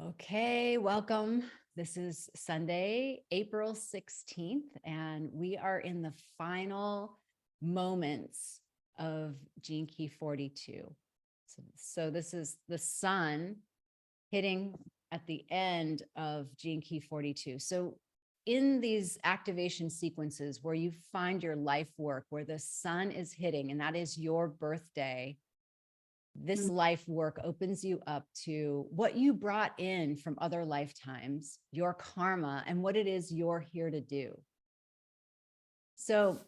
Okay, welcome. This is Sunday, April 16th, and we are in the final moments of Gene Key 42. So this is the sun hitting at the end of Gene Key 42. So in these activation sequences where you find your life work, where the sun is hitting, and that is your birthday, this life work opens you up to what you brought in from other lifetimes, your karma, and what it is you're here to do. So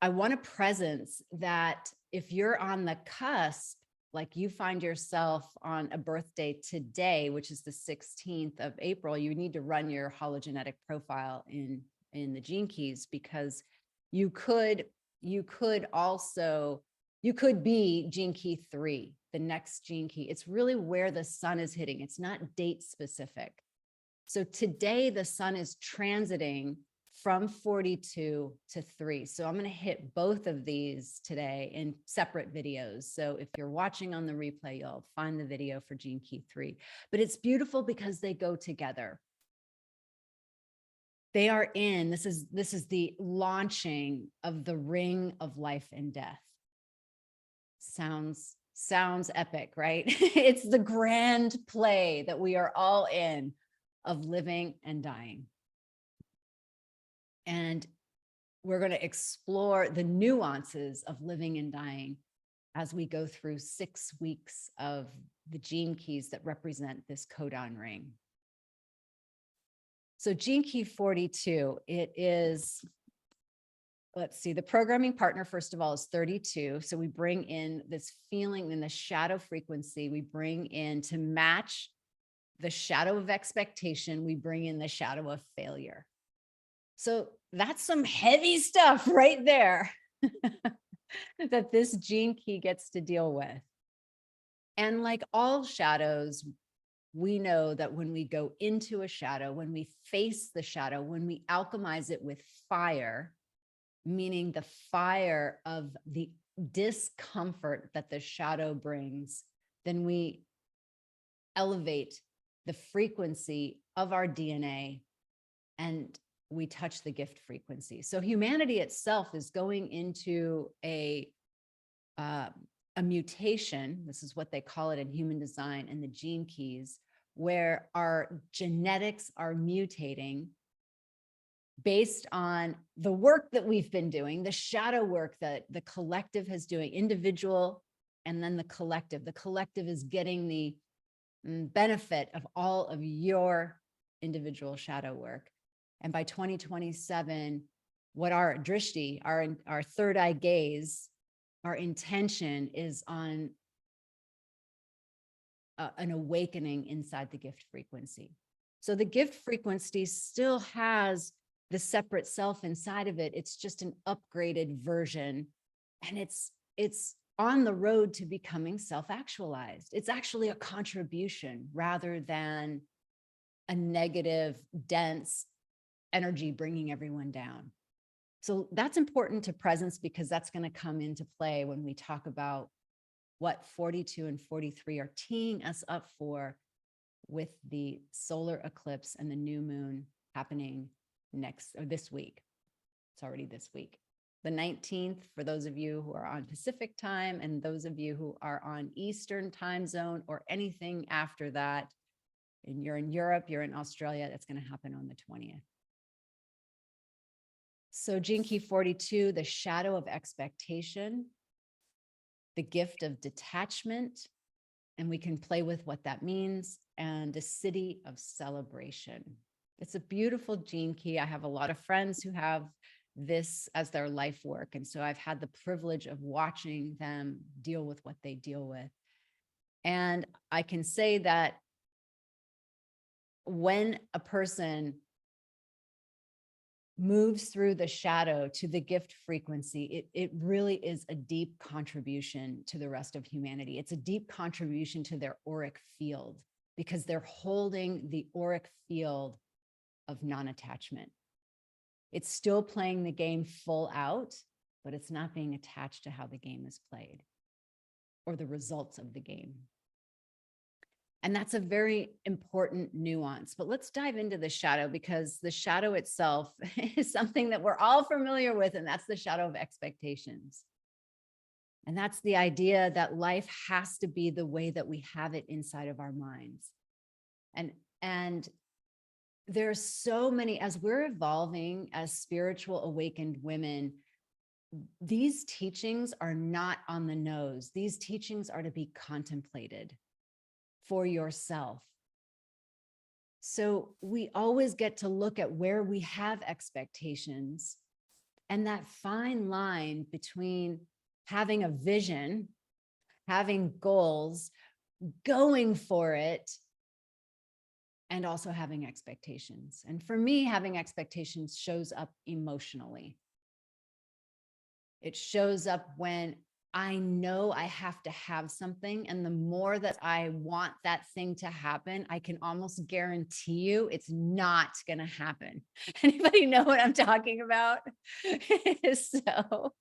I want a presence that if you're on the cusp, like you find yourself on a birthday today, which is the 16th of April, you need to run your hologenetic profile in the gene keys, because you could be gene key 3, the next gene key. It's really where the sun is hitting. It's not date specific. So today the sun is transiting from 42 to 3. So I'm going to hit both of these today in separate videos. So if you're watching on the replay, you'll find the video for gene key 3. But it's beautiful because they go together. They are in, this is the launching of the ring of life and death. Sounds epic, right? It's the grand play that we are all in of living and dying. And we're going to explore the nuances of living and dying as we go through 6 weeks of the gene keys that represent this codon ring. So gene key 42, it is, let's see, the programming partner, first of all, is 32. So we bring in this feeling in the shadow frequency. We bring in, to match the shadow of expectation, we bring in the shadow of failure. So that's some heavy stuff right there that this gene key gets to deal with. And like all shadows, we know that when we go into a shadow, when we face the shadow, when we alchemize it with fire, meaning the fire of the discomfort that the shadow brings, then we elevate the frequency of our DNA and we touch the gift frequency. So humanity itself is going into a mutation. This is what they call it in human design and the gene keys, where our genetics are mutating based on the work that we've been doing, the shadow work that the collective is doing, individual, and then the collective. The collective is getting the benefit of all of your individual shadow work. And by 2027, what our drishti, our third eye gaze, our intention is on an awakening inside the gift frequency. So the gift frequency still has the separate self inside of it. It's just an upgraded version. And it's on the road to becoming self-actualized. It's actually a contribution rather than a negative, dense energy bringing everyone down. So that's important to presence, because that's going to come into play when we talk about what 42 and 43 are teeing us up for with the solar eclipse and the new moon happening this week. It's already this week. The 19th, for those of you who are on Pacific time, and those of you who are on Eastern time zone or anything after that, and you're in Europe, you're in Australia, that's going to happen on the 20th. So gene key 42, the shadow of expectation, the gift of detachment, and we can play with what that means, and a city of celebration. It's a beautiful gene key. I have a lot of friends who have this as their life work. And so I've had the privilege of watching them deal with what they deal with. And I can say that when a person moves through the shadow to the gift frequency, it really is a deep contribution to the rest of humanity. It's a deep contribution to their auric field, because they're holding the auric field of non-attachment. It's still playing the game full out, but it's not being attached to how the game is played or the results of the game. And that's a very important nuance. But let's dive into the shadow, because the shadow itself is something that we're all familiar with, and that's the shadow of expectations. And that's the idea that life has to be the way that we have it inside of our minds. And there's so many, as we're evolving as spiritual awakened women, these teachings are not on the nose. These teachings are to be contemplated for yourself. So we always get to look at where we have expectations, and that fine line between having a vision, having goals, going for it, and also having expectations. And for me, having expectations shows up emotionally. It shows up when I know I have to have something. And the more that I want that thing to happen, I can almost guarantee you it's not going to happen. Anybody know what I'm talking about? So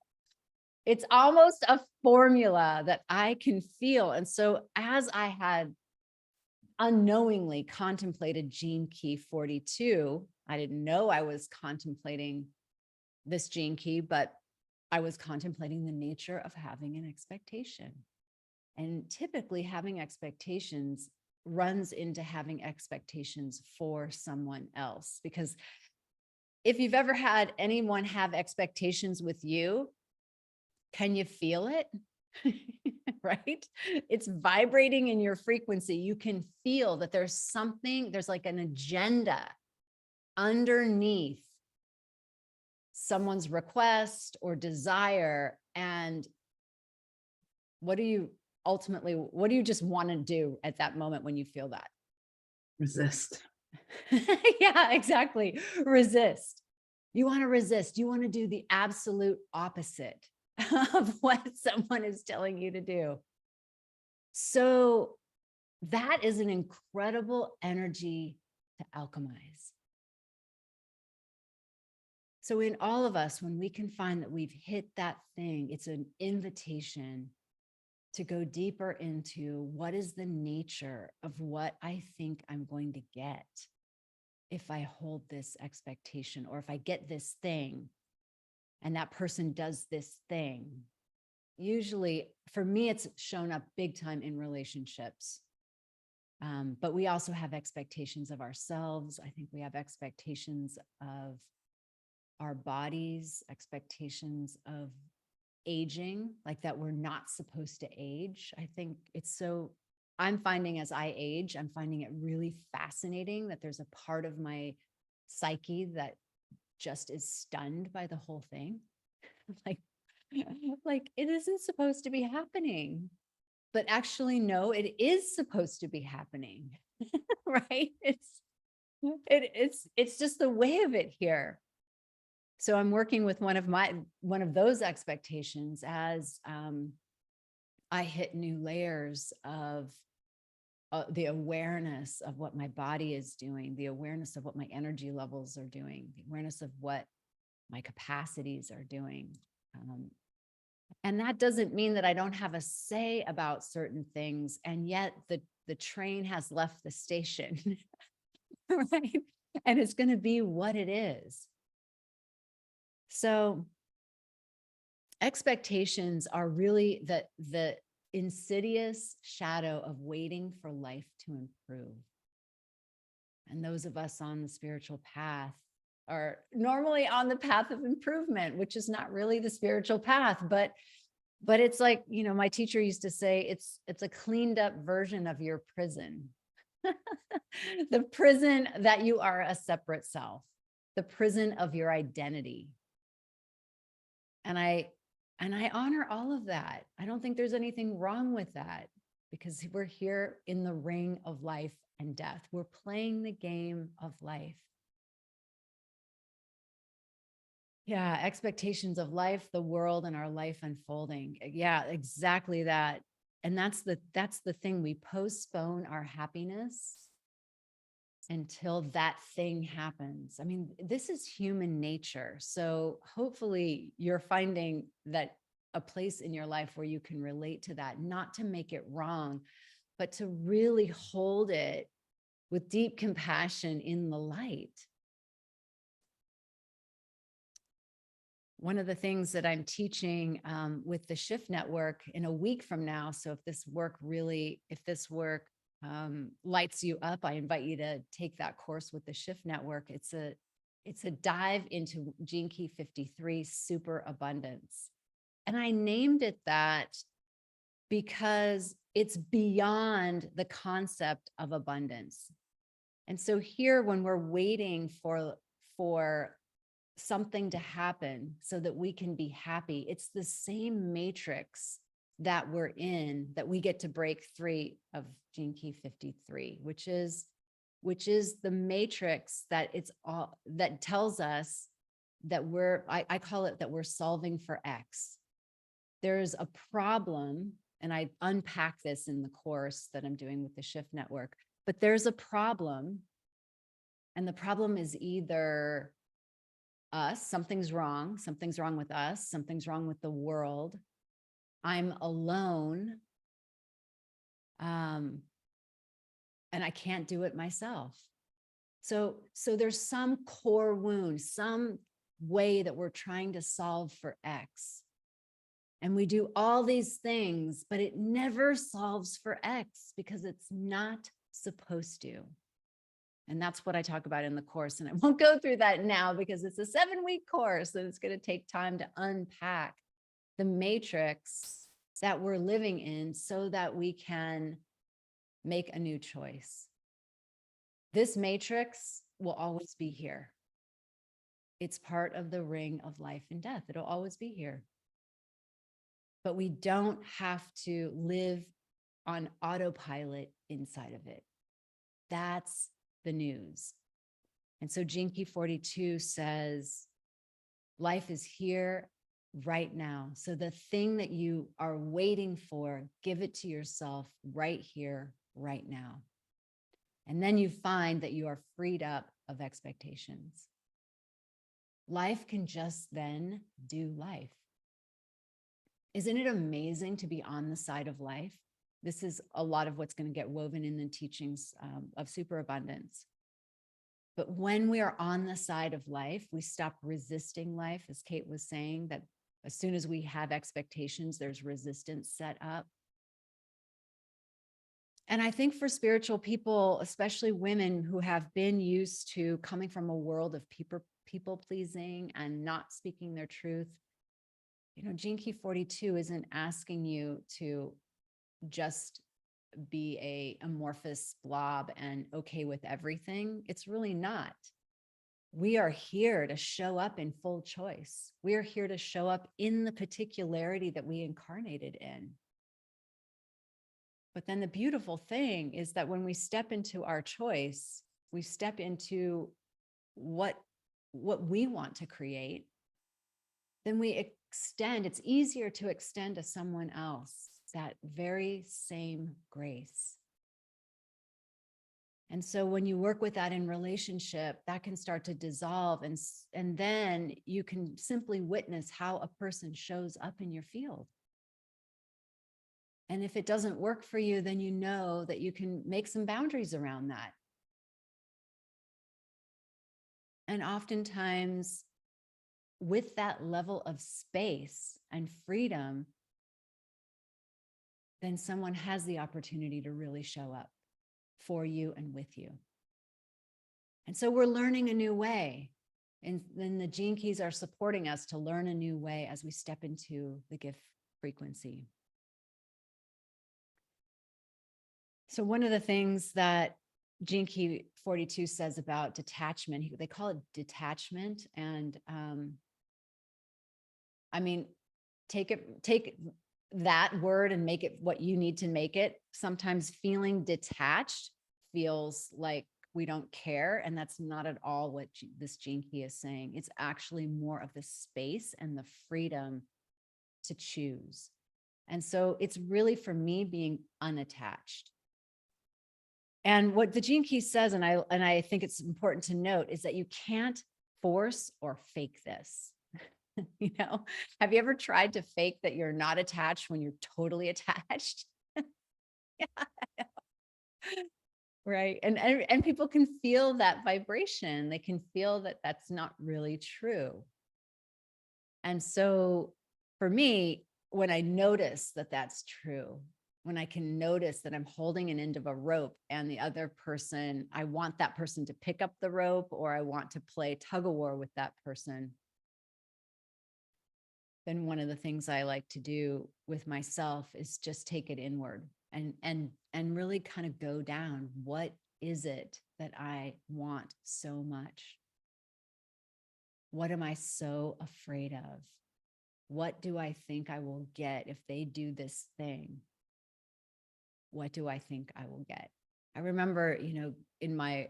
it's almost a formula that I can feel. And so as I had unknowingly contemplated Gene Key 42, I didn't know I was contemplating this gene key, but I was contemplating the nature of having an expectation. And typically having expectations runs into having expectations for someone else. Because if you've ever had anyone have expectations with you, can you feel it? Right? It's vibrating in your frequency. You can feel that there's something, there's like an agenda underneath someone's request or desire. And what do you just want to do at that moment when you feel that? Resist. Yeah, exactly. Resist. You want to resist. You want to do the absolute opposite of what someone is telling you to do. So that is an incredible energy to alchemize. So in all of us, when we can find that we've hit that thing, it's an invitation to go deeper into what is the nature of what I think I'm going to get if I hold this expectation, or if I get this thing and that person does this thing. Usually for me, it's shown up big time in relationships. But we also have expectations of ourselves. I think we have expectations of our bodies, expectations of aging, like that we're not supposed to age. I think I'm finding as I age, I'm finding it really fascinating that there's a part of my psyche that just is stunned by the whole thing. like it isn't supposed to be happening. But actually, no, it is supposed to be happening. Right? It's just the way of it here. So I'm working with one of those expectations as I hit new layers of the awareness of what my body is doing, the awareness of what my energy levels are doing, the awareness of what my capacities are doing. And that doesn't mean that I don't have a say about certain things. And yet the train has left the station, right? And it's going to be what it is. So expectations are really the insidious shadow of waiting for life to improve. And those of us on the spiritual path are normally on the path of improvement, which is not really the spiritual path, but it's like, my teacher used to say, it's a cleaned up version of your prison. The prison that you are a separate self, the prison of your identity. And I honor all of that. I don't think there's anything wrong with that, because we're here in the ring of life and death. We're playing the game of life. Yeah, expectations of life, the world, and our life unfolding. Yeah, exactly that. And that's the thing. We postpone our happiness until that thing happens. I mean, this is human nature. So hopefully you're finding that a place in your life where you can relate to that, not to make it wrong, but to really hold it with deep compassion in the light. One of the things that I'm teaching with the Shift Network in a week from now. So if this work lights you up, I invite you to take that course with the Shift Network. It's a dive into Gene Key 53, super abundance. And I named it that because it's beyond the concept of abundance. And so here, when we're waiting for something to happen so that we can be happy, it's the same matrix that we're in that we get to break free of Gene Key 53, which is the matrix that that tells us that I call it that we're solving for X. There's a problem, and I unpack this in the course that I'm doing with the Shift Network, but there's a problem, and the problem is either us, something's wrong with us, something's wrong with the world, I'm alone, and I can't do it myself. So there's some core wound, some way that we're trying to solve for X. And we do all these things, but it never solves for X because it's not supposed to. And that's what I talk about in the course. And I won't go through that now because it's a 7-week course. So it's going to take time to unpack the matrix that we're living in so that we can make a new choice. This matrix will always be here. It's part of the ring of life and death. It'll always be here. But we don't have to live on autopilot inside of it. That's the news. And so Gene Key 42 says, life is here right now. So the thing that you are waiting for, give it to yourself right here, right now. And then you find that you are freed up of expectations. Life can just then do life. Isn't it amazing to be on the side of life? This is a lot of what's going to get woven in the teachings of superabundance. But when we are on the side of life, we stop resisting life, as Kate was saying, that as soon as we have expectations, there's resistance set up. And I think for spiritual people, especially women who have been used to coming from a world of people pleasing and not speaking their truth, Gene Key 42 isn't asking you to just be a amorphous blob and okay with everything. It's really not. We are here to show up in full choice. We are here to show up in the particularity that we incarnated in. But then the beautiful thing is that when we step into our choice, we step into what we want to create, then we extend. It's easier to extend to someone else that very same grace. And so when you work with that in relationship, that can start to dissolve. And then you can simply witness how a person shows up in your field. And if it doesn't work for you, then you know that you can make some boundaries around that. And oftentimes, with that level of space and freedom, then someone has the opportunity to really show up for you and with you. And so we're learning a new way. And then the gene keys are supporting us to learn a new way as we step into the gift frequency. So one of the things that Gene Key 42 says about detachment, they call it detachment. And I mean, take that word and make it what you need to make it. Sometimes feeling detached feels like we don't care. And that's not at all what this gene key is saying. It's actually more of the space and the freedom to choose. And so it's really, for me, being unattached. And what the gene key says, and I think it's important to note, is that you can't force or fake this. Have you ever tried to fake that you're not attached when you're totally attached? Yeah. Right. And people can feel that vibration. They can feel that that's not really true. And so for me, when I notice that that's true, when I can notice that I'm holding an end of a rope and the other person, I want that person to pick up the rope or I want to play tug of war with that person, then one of the things I like to do with myself is just take it inward and really kind of go down. What is it that I want so much? What am I so afraid of? What do I think I will get if they do this thing? What do I think I will get? I remember, in my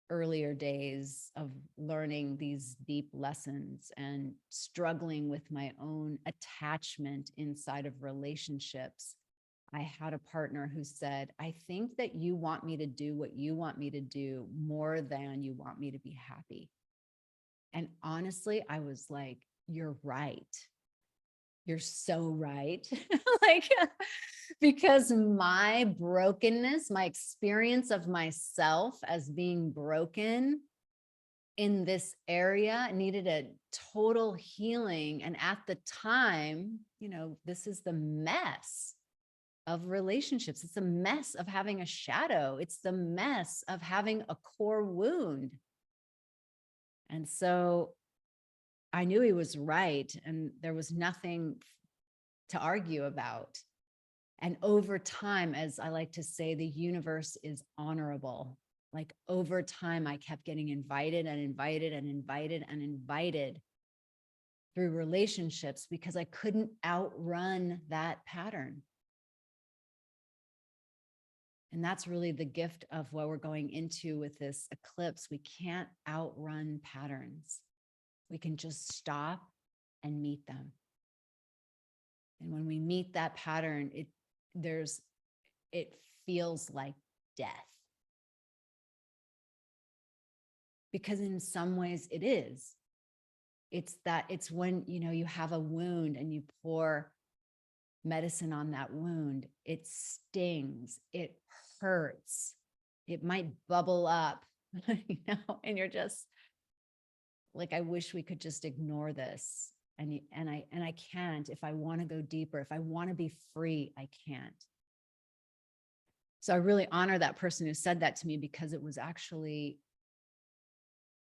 earlier days of learning these deep lessons and struggling with my own attachment inside of relationships, I had a partner who said, I think that you want me to do what you want me to do more than you want me to be happy. And honestly, I was like, you're right. You're so right. Like, because my brokenness, my experience of myself as being broken in this area needed a total healing. And at the time, this is the mess of relationships. It's a mess of having a shadow. It's the mess of having a core wound. And so I knew he was right. And there was nothing to argue about. And over time, as I like to say, the universe is honorable. Like over time, I kept getting invited and invited and invited and invited through relationships because I couldn't outrun that pattern. And that's really the gift of what we're going into with this eclipse. We can't outrun patterns. We can just stop and meet them. And when we meet that pattern, it feels like death. Because in some ways it is. It's when, you have a wound and you pour medicine on that wound, it stings, it hurts, it might bubble up, and you're just like, I wish we could just ignore this. And I can't. If I want to go deeper, if I want to be free, I can't. So I really honor that person who said that to me because it was actually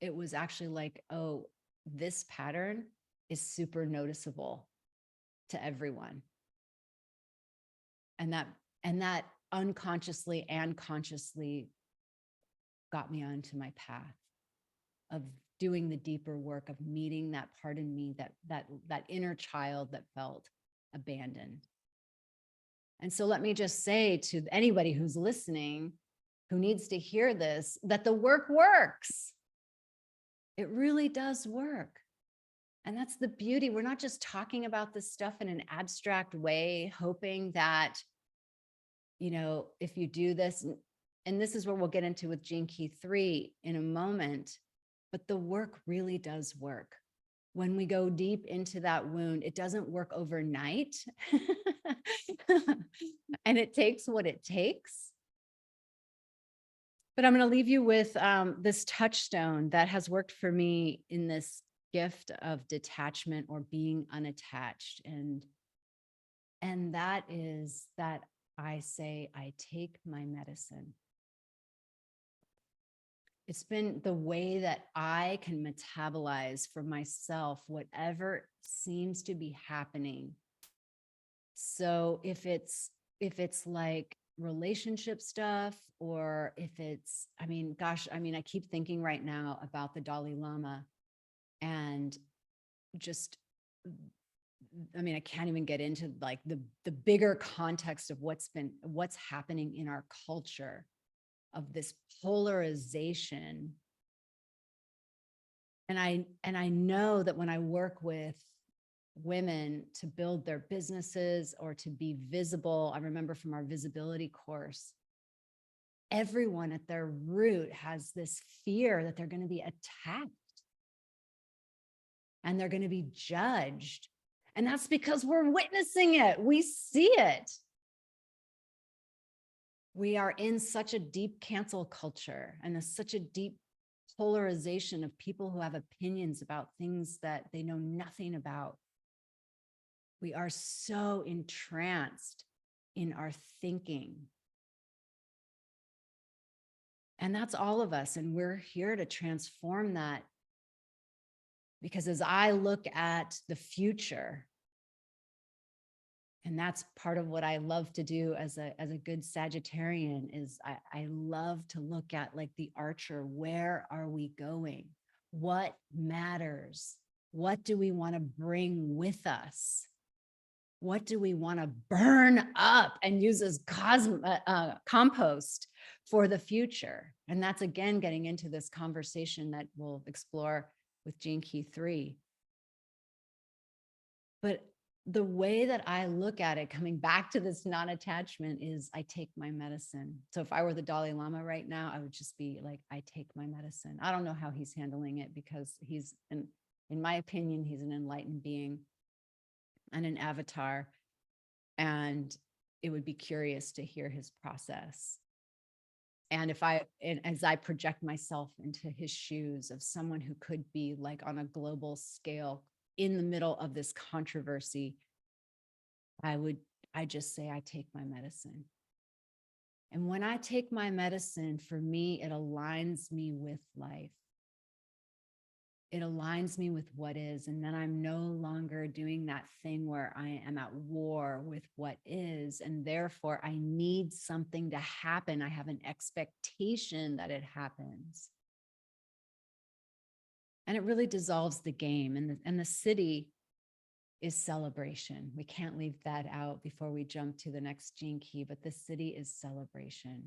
like, oh, this pattern is super noticeable to everyone. And that unconsciously and consciously got me onto my path of doing the deeper work of meeting that part in me, that inner child that felt abandoned. And so let me just say to anybody who's listening, who needs to hear this, that the work works. It really does work. And that's the beauty. We're not just talking about this stuff in an abstract way, hoping that, if you do this, and this is where we'll get into with Gene Key 3 in a moment, but the work really does work. When we go deep into that wound, it doesn't work overnight. And it takes what it takes. But I'm going to leave you with this touchstone that has worked for me in this gift of detachment or being unattached. And that is that I say, I take my medicine. It's been the way that I can metabolize for myself whatever seems to be happening. So if it's like relationship stuff, or if it's, I keep thinking right now about the Dalai Lama and just, I can't even get into like the bigger context of what's happening in our culture of this polarization. And I know that when I work with women to build their businesses or to be visible, I remember from our visibility course, everyone at their root has this fear that they're going to be attacked and they're going to be judged. And that's because we're witnessing it. We see it. We are in such a deep cancel culture and such a deep polarization of people who have opinions about things that they know nothing about. We are so entranced in our thinking. And that's all of us. And we're here to transform that. Because as I look at the future, and that's part of what I love to do as a good Sagittarian, is I love to look at, like the archer, where are we going? What matters? What do we want to bring with us? What do we want to burn up and use as compost for the future? And that's, again, getting into this conversation that we'll explore with Gene Key 3. But the way that I look at it, coming back to this non-attachment, is I take my medicine. So if I were the Dalai Lama right now, I would just be like, I take my medicine. I don't know how he's handling it, because he's, in my opinion, he's an enlightened being and an avatar. And it would be curious to hear his process. And as I project myself into his shoes of someone who could be, like, on a global scale in the middle of this controversy, I just say, I take my medicine. And when I take my medicine, for me, it aligns me with life. It aligns me with what is. And then I'm no longer doing that thing where I am at war with what is. And therefore, I need something to happen. I have an expectation that it happens. And it really dissolves the game. And the city is celebration. We can't leave that out before we jump to the next gene key, but the city is celebration.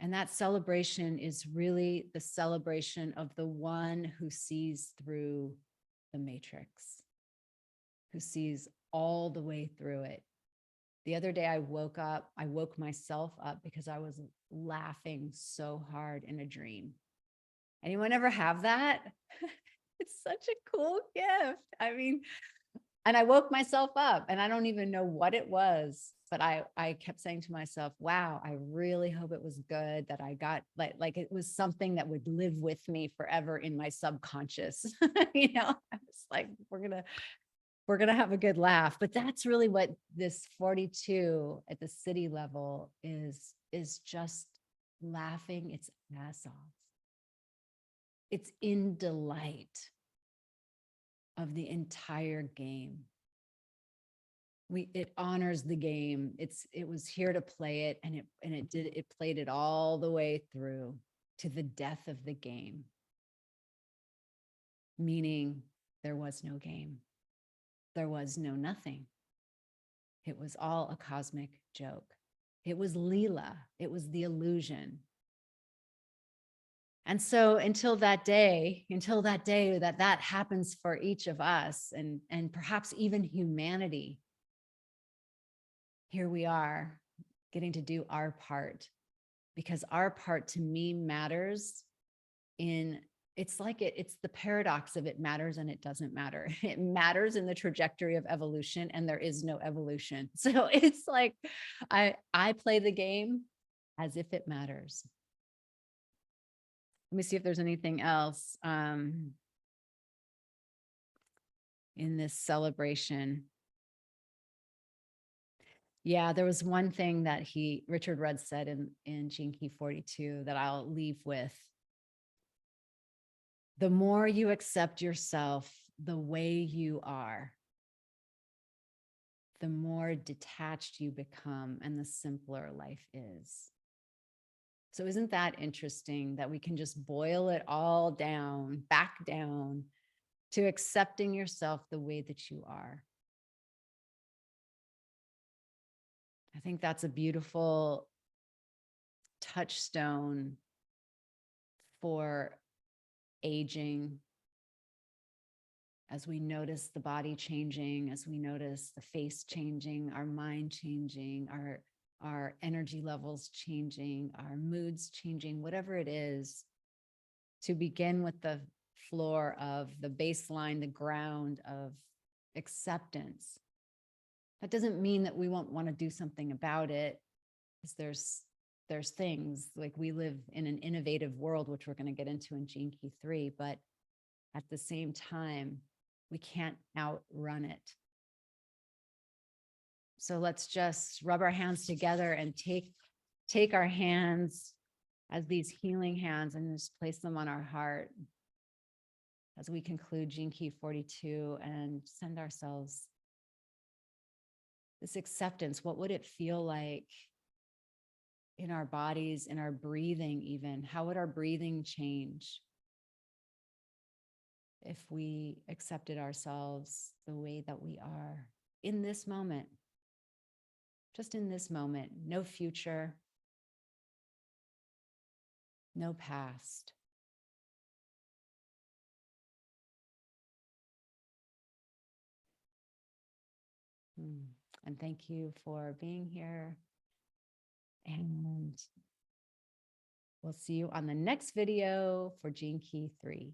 And that celebration is really the celebration of the one who sees through the matrix, who sees all the way through it. The other day I woke myself up because I was laughing so hard in a dream. Anyone ever have that? It's such a cool gift. I mean, and I woke myself up and I don't even know what it was, but I kept saying to myself, wow, I really hope it was good, that I got like it was something that would live with me forever in my subconscious. I was like, we're going to have a good laugh. But that's really what this 42 at the city level is just laughing its ass off. It's in delight of the entire game. It honors the game. It was here to play it, and it played it all the way through to the death of the game. Meaning there was no game. There was no nothing. It was all a cosmic joke. It was Leela. It was the illusion. And so until that day that happens for each of us, and perhaps even humanity, here we are getting to do our part, because our part, to me, matters it's the paradox of it matters and it doesn't matter. It matters in the trajectory of evolution, and there is no evolution. So it's like, I play the game as if it matters. Let me see if there's anything else in this celebration. Yeah, there was one thing that Richard Rudd said in Gene Key 42 that I'll leave with. The more you accept yourself the way you are, the more detached you become and the simpler life is. So isn't that interesting that we can just boil it all down, back down to accepting yourself the way that you are? I think that's a beautiful touchstone for aging, as we notice the body changing, as we notice the face changing, our mind changing, our energy levels changing, our moods changing, whatever it is, to begin with the floor of the baseline, the ground of acceptance. That doesn't mean that we won't want to do something about it. because there's things like we live in an innovative world, which we're going to get into in Gene Key 3, but at the same time, we can't outrun it. So let's just rub our hands together and take our hands as these healing hands and just place them on our heart as we conclude Gene Key 42 and send ourselves this acceptance. What would it feel like in our bodies, in our breathing even? How would our breathing change if we accepted ourselves the way that we are in this moment? Just in this moment, no future, no past. And thank you for being here. And we'll see you on the next video for Gene Key 3.